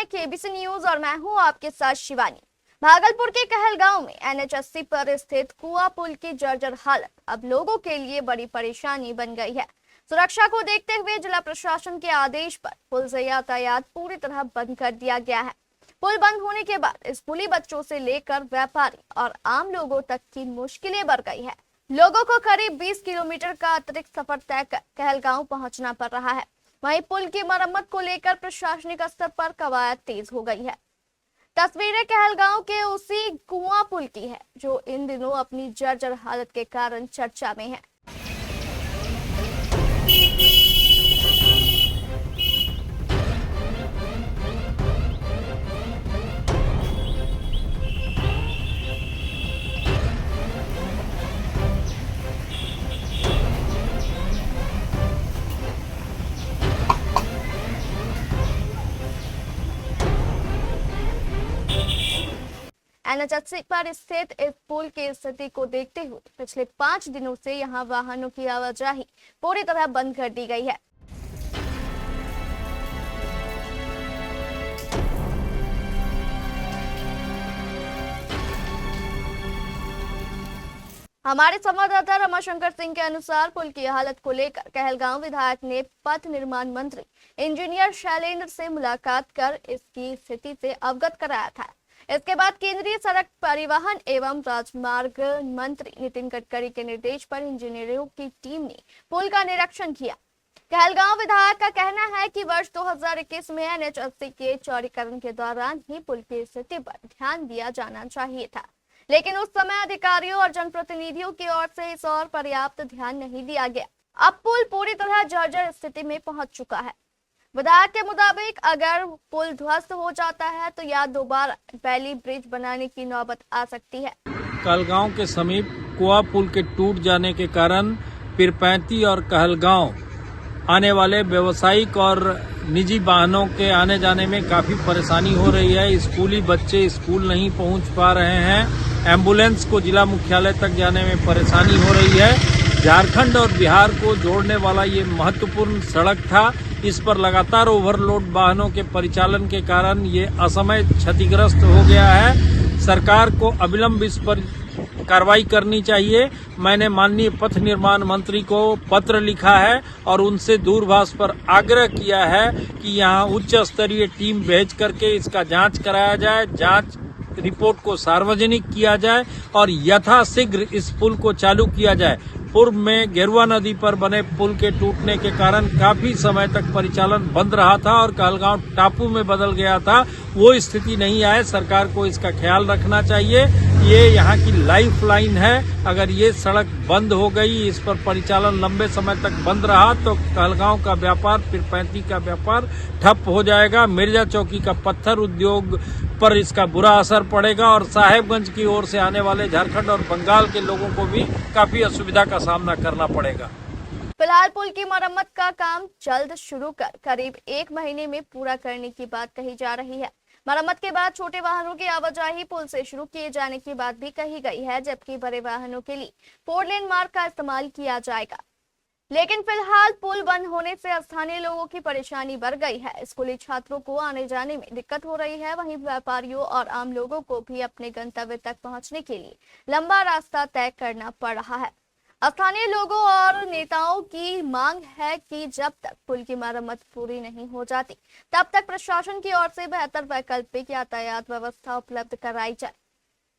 हैं KBC news और मैं हूं आपके साथ शिवानी। भागलपुर के कहलगांव में एनएच 80 पर स्थित कुआं पुल की जर्जर हालत अब लोगों के लिए बड़ी परेशानी बन गई है। सुरक्षा को देखते हुए जिला प्रशासन के आदेश पर पुल से यातायात पूरी तरह बंद कर दिया गया है। पुल बंद होने के बाद स्कूली बच्चों से लेकर व्यापारी और आम लोगों तक की मुश्किलें बढ़ गई है। लोगों को करीब 20 किलोमीटर का अतिरिक्त सफर तय कर कहलगांव पहुंचना पड़ रहा है। वहीं पुल की मरम्मत को लेकर प्रशासनिक स्तर पर कवायद तेज हो गई है। तस्वीरें कहलगांव के उसी कुआं पुल की है जो इन दिनों अपनी जर्जर हालत के कारण चर्चा में है। एनएच 80 पर स्थित इस पुल की स्थिति को देखते हुए पिछले 5 दिनों से यहां वाहनों की आवाजाही पूरी तरह बंद कर दी गई है। हमारे संवाददाता रमाशंकर सिंह के अनुसार पुल की हालत को लेकर कहलगांव विधायक ने पथ निर्माण मंत्री इंजीनियर शैलेंद्र से मुलाकात कर इसकी स्थिति से अवगत कराया था। इसके बाद केंद्रीय सड़क परिवहन एवं राजमार्ग मंत्री नितिन गडकरी के निर्देश पर इंजीनियरों की टीम ने पुल का निरीक्षण किया। कहलगांव विधायक का कहना है कि वर्ष 2021 में एनएच 80 के चौड़ीकरण के दौरान ही पुल की स्थिति पर ध्यान दिया जाना चाहिए था, लेकिन उस समय अधिकारियों और जनप्रतिनिधियों की ओर से इस ओर पर्याप्त ध्यान नहीं दिया गया। अब पुल पूरी तरह जर्जर स्थिति में पहुंच चुका है। विधायक के मुताबिक अगर पुल ध्वस्त हो जाता है तो या दोबारा वैली ब्रिज बनाने की नौबत आ सकती है। कहलगांव के समीप कुआं पुल के टूट जाने के कारण पीरपैंती और कहलगांव आने वाले व्यावसायिक और निजी वाहनों के आने जाने में काफी परेशानी हो रही है। स्कूली बच्चे स्कूल नहीं पहुंच पा रहे हैं। एम्बुलेंस को जिला मुख्यालय तक जाने में परेशानी हो रही है। झारखंड और बिहार को जोड़ने वाला ये महत्वपूर्ण सड़क था। इस पर लगातार ओवरलोड वाहनों के परिचालन के कारण ये असमय क्षतिग्रस्त हो गया है। सरकार को अविलंब इस पर कार्रवाई करनी चाहिए। मैंने माननीय पथ निर्माण मंत्री को पत्र लिखा है और उनसे दूरभाष पर आग्रह किया है कि यहाँ उच्च स्तरीय टीम भेज करके इसका जांच कराया जाए, जांच रिपोर्ट को सार्वजनिक किया जाए और यथाशीघ्र इस पुल को चालू किया जाए। पूर्व में गेरुआ नदी पर बने पुल के टूटने के कारण काफी समय तक परिचालन बंद रहा था और कहलगांव टापू में बदल गया था। वो स्थिति नहीं आए। सरकार को इसका ख्याल रखना चाहिए। ये यहाँ की लाइफ लाइन है। अगर ये सड़क बंद हो गई, इस पर परिचालन लंबे समय तक बंद रहा तो कहलगांव का व्यापार, पीरपैंती का व्यापार ठप हो जाएगा। मिर्जा चौकी का पत्थर उद्योग पर इसका बुरा असर पड़ेगा और साहेबगंज की ओर से आने वाले झारखंड और बंगाल के लोगों को भी काफी असुविधा का सामना करना पड़ेगा। फिलहाल पुल की मरम्मत का काम जल्द शुरू कर करीब 1 महीने में पूरा करने की बात कही जा रही है। मरम्मत के बाद छोटे वाहनों की आवाजाही पुल से शुरू किए जाने की बात भी कही गई है, जबकि बड़े वाहनों के लिए 4 लेन मार्ग का इस्तेमाल किया जाएगा। लेकिन फिलहाल पुल बंद होने से स्थानीय लोगों की परेशानी बढ़ गई है। स्कूली छात्रों को आने जाने में दिक्कत हो रही है। वहीं व्यापारियों और आम लोगों को भी अपने गंतव्य तक पहुंचने के लिए लंबा रास्ता तय करना पड़ रहा है। स्थानीय लोगों और नेताओं की मांग है कि जब तक पुल की मरम्मत पूरी नहीं हो जाती तब तक प्रशासन की ओर से बेहतर वैकल्पिक यातायात व्यवस्था उपलब्ध कराई जाए।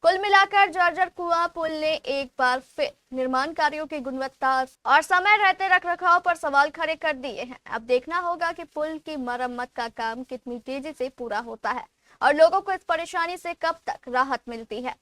कुल मिलाकर जर्जर कुआं पुल ने एक बार फिर निर्माण कार्यों की गुणवत्ता और समय रहते रखरखाव पर सवाल खड़े कर दिए हैं। अब देखना होगा कि पुल की मरम्मत का काम कितनी तेजी से पूरा होता है और लोगों को इस परेशानी से कब तक राहत मिलती है।